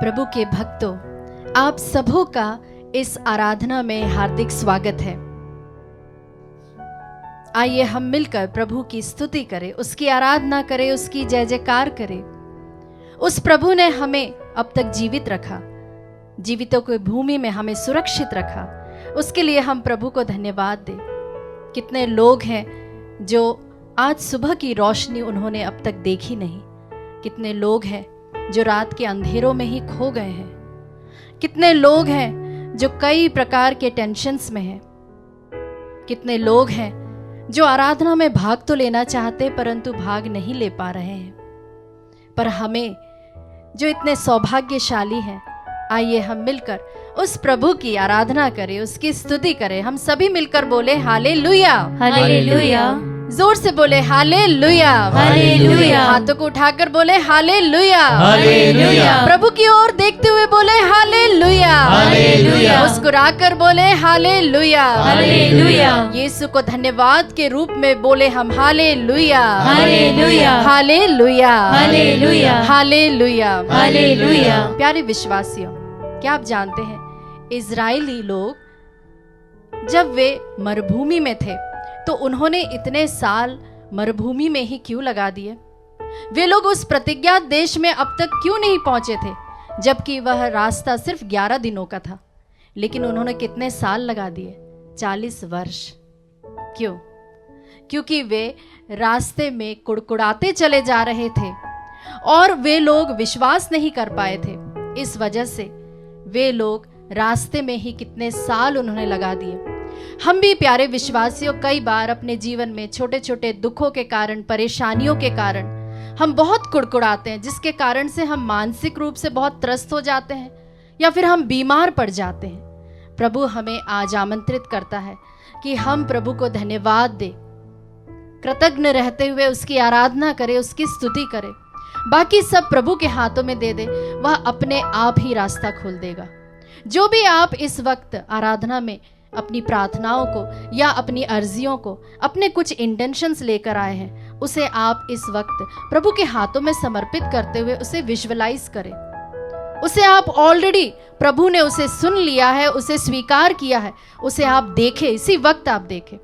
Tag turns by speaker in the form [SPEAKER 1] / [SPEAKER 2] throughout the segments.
[SPEAKER 1] प्रभु के भक्तों, आप सबों का इस आराधना में हार्दिक स्वागत है। आइए हम मिलकर प्रभु की स्तुति करें, उसकी आराधना करें, उसकी जय जयकार करें। उस प्रभु ने हमें अब तक जीवित रखा, जीवितों की भूमि में हमें सुरक्षित रखा, उसके लिए हम प्रभु को धन्यवाद दें। कितने लोग हैं जो आज सुबह की रोशनी उन्होंने अब तक देखी नहीं, कितने लोग हैं जो रात के अंधेरों में ही खो गए हैं, कितने लोग हैं जो कई प्रकार के टेंशन्स में हैं, कितने लोग हैं जो आराधना में भाग तो लेना चाहते परंतु भाग नहीं ले पा रहे हैं। पर हमें जो इतने सौभाग्यशाली हैं, आइए हम मिलकर उस प्रभु की आराधना करें, उसकी स्तुति करें। हम सभी मिलकर बोले हालेलुया,
[SPEAKER 2] हालेलुया,
[SPEAKER 1] जोर से बोले हालेलुया,
[SPEAKER 2] हालेलुया,
[SPEAKER 1] हाथों को उठाकर बोले हालेलुया,
[SPEAKER 2] हालेलुया,
[SPEAKER 1] प्रभु की ओर देखते हुए बोले हालेलुया,
[SPEAKER 2] हालेलुया,
[SPEAKER 1] मुस्कुराकर बोले हालेलुया,
[SPEAKER 2] हालेलुया,
[SPEAKER 1] यीशु को धन्यवाद के रूप में बोले हम hallelujah,
[SPEAKER 2] hallelujah,
[SPEAKER 1] hallelujah,
[SPEAKER 2] hallelujah,
[SPEAKER 1] hallelujah,
[SPEAKER 2] hallelujah.
[SPEAKER 1] प्यारे विश्वासियों, क्या आप जानते हैं इजरायली लोग जब वे मरुभूमि में थे तो उन्होंने इतने साल मरुभूमि में ही क्यों लगा दिए? वे लोग उस प्रतिज्ञा देश में अब तक क्यों नहीं पहुंचे थे, जबकि वह रास्ता सिर्फ 11 दिनों का था? लेकिन उन्होंने कितने साल लगा दिए? 40 वर्ष। क्यों? क्योंकि वे रास्ते में कुड़कुड़ाते चले जा रहे थे और वे लोग विश्वास नहीं कर पाए थे। इस वजह से वे लोग रास्ते में ही कितने साल उन्होंने लगा दिए। हम भी प्यारे विश्वासियों कई बार अपने जीवन में छोटे छोटे दुखों के कारण, परेशानियों के कारण हम बहुत कुड़कुड़ाते हैं, जिसके कारण से हम मानसिक रूप से बहुत त्रस्त हो जाते हैं या फिर हम बीमार पड़ जाते हैं। प्रभु हमें आज आमंत्रित करता है कि हम प्रभु को धन्यवाद दें, कृतज्ञ रहते हुए उसकी आराधना करें, उसकी स्तुति करें। बाकी सब प्रभु के हाथों में दे दे, वह अपने आप ही रास्ता खोल देगा। जो भी आप इस वक्त आराधना में अपनी प्रार्थनाओं को या अपनी अर्जियों को, अपने कुछ इंटेंशंस लेकर आए हैं, उसे आप इस वक्त प्रभु के हाथों में समर्पित करते हुए उसे विजुअलाइज करें। उसे आप ऑलरेडी, प्रभु ने उसे सुन लिया है, उसे स्वीकार किया है, उसे आप देखें, इसी वक्त आप देखें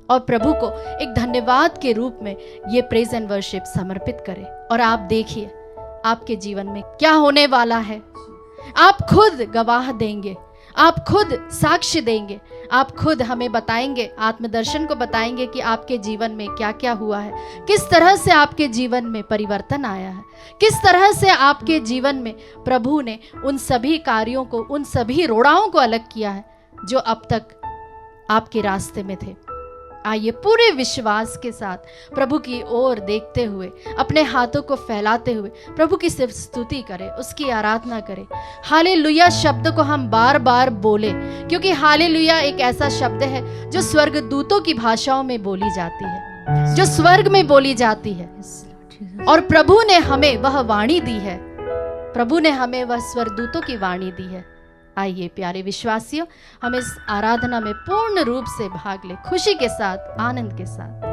[SPEAKER 1] और प्रभु को एक धन्यवाद के रूप में ये प्रेज एंड वर्शिप समर्पित करें। और आप देखिए आपके जीवन में क्या होने वाला है। आप खुद गवाह देंगे, आप खुद साक्ष्य देंगे, आप खुद हमें बताएंगे, आत्मदर्शन को बताएंगे कि आपके जीवन में क्या क्या हुआ है, किस तरह से आपके जीवन में परिवर्तन आया है, किस तरह से आपके जीवन में प्रभु ने उन सभी कार्यों को, उन सभी रोड़ाओं को अलग किया है जो अब तक आपके रास्ते में थे। आइए पूरे विश्वास के साथ प्रभु की ओर देखते हुए, अपने हाथों को फैलाते हुए प्रभु की सिर्फ स्तुति करें, उसकी आराधना करें। हालेलुया शब्द को हम बार बार बोले, क्योंकि हालेलुया एक ऐसा शब्द है जो स्वर्गदूतों की भाषाओं में बोली जाती है, जो स्वर्ग में बोली जाती है। और प्रभु ने हमें वह वाणी दी है, प्रभु ने हमें वह स्वर्गदूतों की वाणी दी है। आइए प्यारे विश्वासियों, हम इस आराधना में पूर्ण रूप से भाग ले, खुशी के साथ, आनंद के साथ।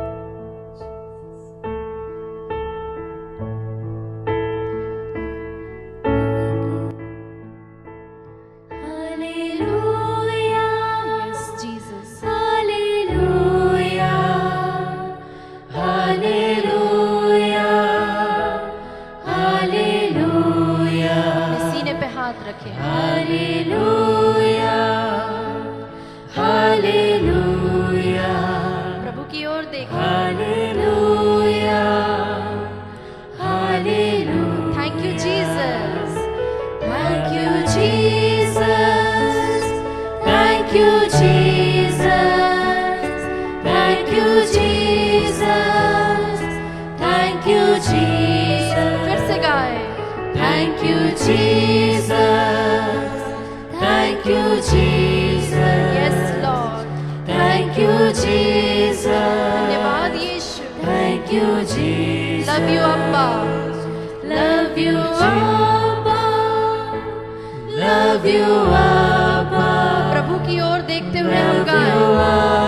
[SPEAKER 1] प्रभु की ओर देखते हुए हम गाएं,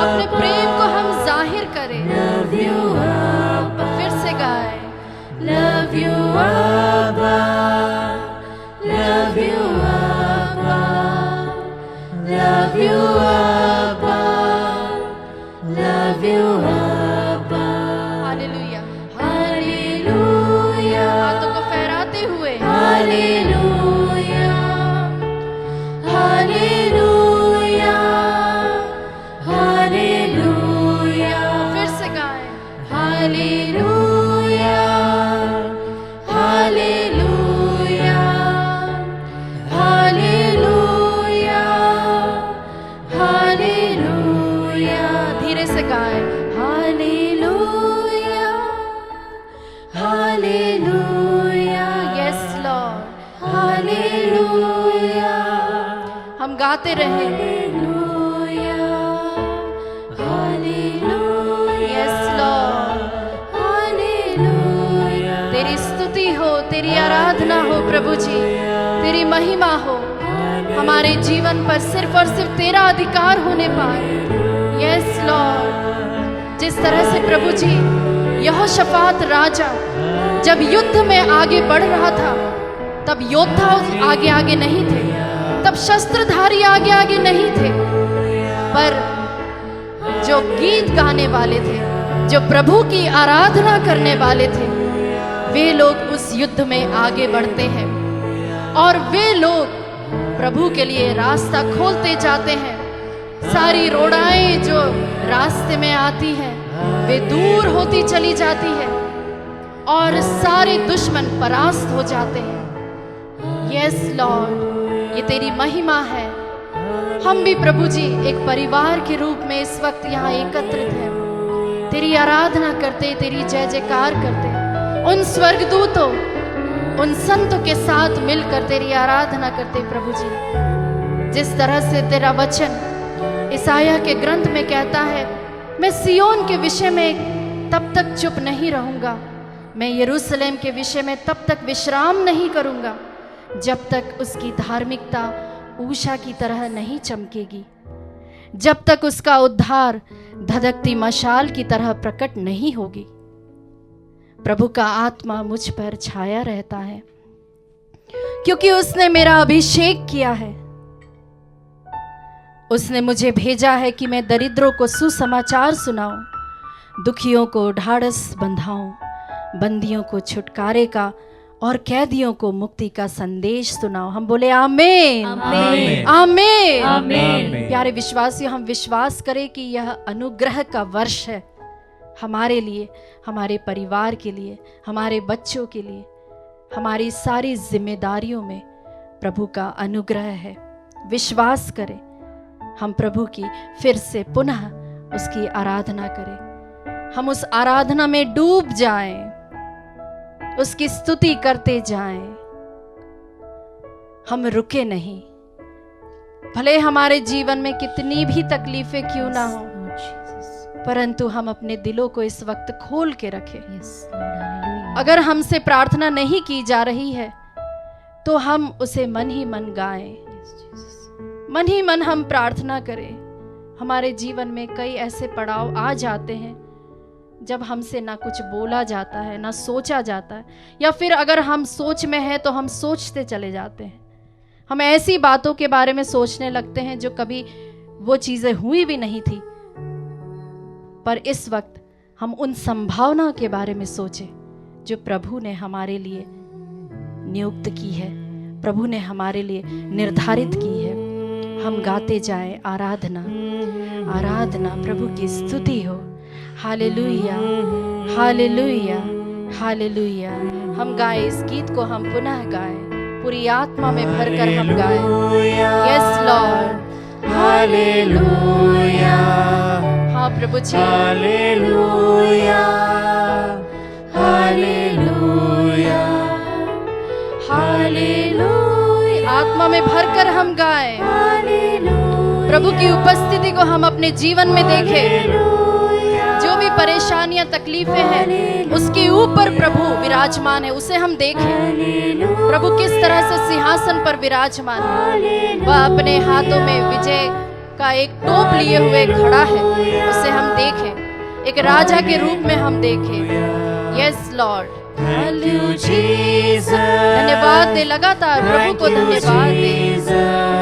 [SPEAKER 1] अपने प्रेम को हम जाहिर करें। फिर से गाएं,
[SPEAKER 2] love you, Abba, love you. love you Abba, love you Abba,
[SPEAKER 1] hallelujah.
[SPEAKER 2] hallelujah,
[SPEAKER 1] हाथों को फहराते हुए
[SPEAKER 2] hallelujah, hallelujah, hallelujah,
[SPEAKER 1] फिर से गाएं।
[SPEAKER 2] hallelujah, hallelujah, hallelujah, hallelujah,
[SPEAKER 1] धीरे से गाएं।
[SPEAKER 2] hallelujah, hallelujah,
[SPEAKER 1] yes Lord.
[SPEAKER 2] hallelujah,
[SPEAKER 1] हम गाते रहे।
[SPEAKER 2] hallelujah, hallelujah,
[SPEAKER 1] yes Lord.
[SPEAKER 2] hallelujah,
[SPEAKER 1] तेरी स्तुति हो, तेरी आराधना हो प्रभु जी, तेरी महिमा हो हमारे जीवन पर, सिर्फ और सिर्फ तेरा अधिकार होने पाए। Yes Lord. जिस तरह से प्रभु जी यहोशाफात राजा जब युद्ध में आगे बढ़ रहा था, तब योद्धा आगे आगे नहीं थे, तब शस्त्रधारी आगे आगे नहीं थे, पर जो गीत गाने वाले थे, जो प्रभु की आराधना करने वाले थे, वे लोग उस युद्ध में आगे बढ़ते हैं और वे लोग प्रभु के लिए रास्ता खोलते जाते हैं। सारी रोड़ाएं जो रास्ते में आती हैं वे दूर होती चली जाती है और सारे दुश्मन परास्त हो जाते हैं। यस लॉर्ड, ये तेरी महिमा है। हम भी प्रभु जी एक परिवार के रूप में इस वक्त यहाँ एकत्रित हैं, तेरी आराधना करते, तेरी जय जयकार करते, उन स्वर्गदूतों, उन संतों के साथ मिलकर तेरी आराधना करते प्रभु जी। जिस तरह से तेरा वचन ईसाया के ग्रंथ में कहता है, मैं सियोन के विषय में तब तक चुप नहीं रहूंगा, मैं यरूशलेम के विषय में तब तक विश्राम नहीं करूंगा जब तक उसकी धार्मिकता ऊषा की तरह नहीं चमकेगी, जब तक उसका उद्धार धधकती मशाल की तरह प्रकट नहीं होगी। प्रभु का आत्मा मुझ पर छाया रहता है, क्योंकि उसने मेरा अभिषेक किया है। उसने मुझे भेजा है कि मैं दरिद्रों को सुसमाचार सुनाऊं, दुखियों को ढाढ़स बंधाऊं, बंदियों को छुटकारे का और कैदियों को मुक्ति का संदेश सुनाओ। हम बोले आमीन,
[SPEAKER 2] आमीन,
[SPEAKER 1] आमीन,
[SPEAKER 2] आमीन।
[SPEAKER 1] प्यारे विश्वासियों, हम विश्वास करें कि यह अनुग्रह का वर्ष है हमारे लिए, हमारे परिवार के लिए, हमारे बच्चों के लिए। हमारी सारी जिम्मेदारियों में प्रभु का अनुग्रह है। विश्वास करें, हम प्रभु की फिर से पुनः उसकी आराधना करें, हम उस आराधना में डूब जाएं, उसकी स्तुति करते जाएं, हम रुके नहीं। भले हमारे जीवन में कितनी भी तकलीफें क्यों ना हो, परंतु हम अपने दिलों को इस वक्त खोल के रखें। अगर हमसे प्रार्थना नहीं की जा रही है तो हम उसे मन ही मन गाएं, मन ही मन हम प्रार्थना करें। हमारे जीवन में कई ऐसे पड़ाव आ जाते हैं जब हमसे ना कुछ बोला जाता है, ना सोचा जाता है, या फिर अगर हम सोच में हैं तो हम सोचते चले जाते हैं। हम ऐसी बातों के बारे में सोचने लगते हैं जो कभी वो चीजें हुई भी नहीं थी। पर इस वक्त हम उन संभावना के बारे में सोचें जो प्रभु ने हमारे लिए नियुक्त की है, प्रभु ने हमारे लिए निर्धारित की है। हम गाते जाएं, आराधना आराधना, प्रभु की स्तुति हो। Hallelujah, hallelujah, hallelujah. हम गाएं इस गीत को, हम पुनः गाएं, पूरी आत्मा में भरकर हम गाएं। यस लॉर्ड,
[SPEAKER 2] हालेलुया,
[SPEAKER 1] हाँ प्रभु जी,
[SPEAKER 2] हालेलुया, हालेलुया, हालेलुया।
[SPEAKER 1] आत्मा में भरकर हम गाएं,
[SPEAKER 2] हालेलुया,
[SPEAKER 1] प्रभु की उपस्थिति को हम अपने जीवन में देखें। जो भी परेशानियां तकलीफें हैं उसके ऊपर प्रभु विराजमान है, उसे हम देखें। प्रभु किस तरह से सिंहासन पर विराजमान है, वह अपने हाथों में विजय का एक टोप लिए हुए खड़ा है, उसे हम देखें, एक राजा के रूप में हम देखें। यस लॉर्ड, धन्यवाद दे, लगातार प्रभु को धन्यवाद दे।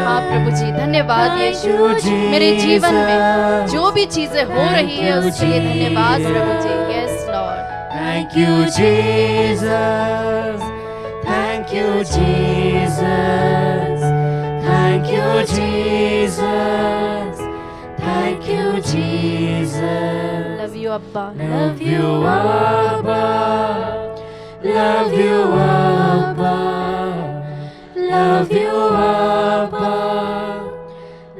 [SPEAKER 1] हाँ प्रभु जी, धन्यवाद। धन्यवाद यीशु।
[SPEAKER 2] Thank you,
[SPEAKER 1] मेरे जीवन में
[SPEAKER 2] Jesus.
[SPEAKER 1] जो भी चीजें हो रही है
[SPEAKER 2] Thank you,
[SPEAKER 1] उसके लिए धन्यवाद प्रभु जी।
[SPEAKER 2] Jesus.
[SPEAKER 1] Yes Lord.
[SPEAKER 2] Thank you, Jesus. Thank you, Jesus. Thank you, Jesus. Thank you, Jesus.
[SPEAKER 1] Love you अब्बा।
[SPEAKER 2] Love you, Abba. Love you, Abba. Love you, Abba.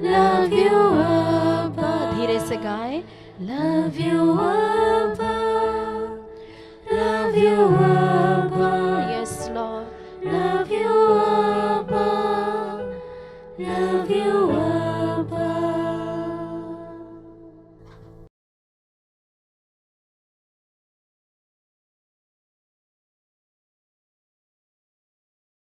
[SPEAKER 2] Love you, Abba.
[SPEAKER 1] धीरे से गाएं।
[SPEAKER 2] Love you, Abba. Love you, Abba.
[SPEAKER 1] Yes Lord.
[SPEAKER 2] Love you, Abba. Love you, Abba.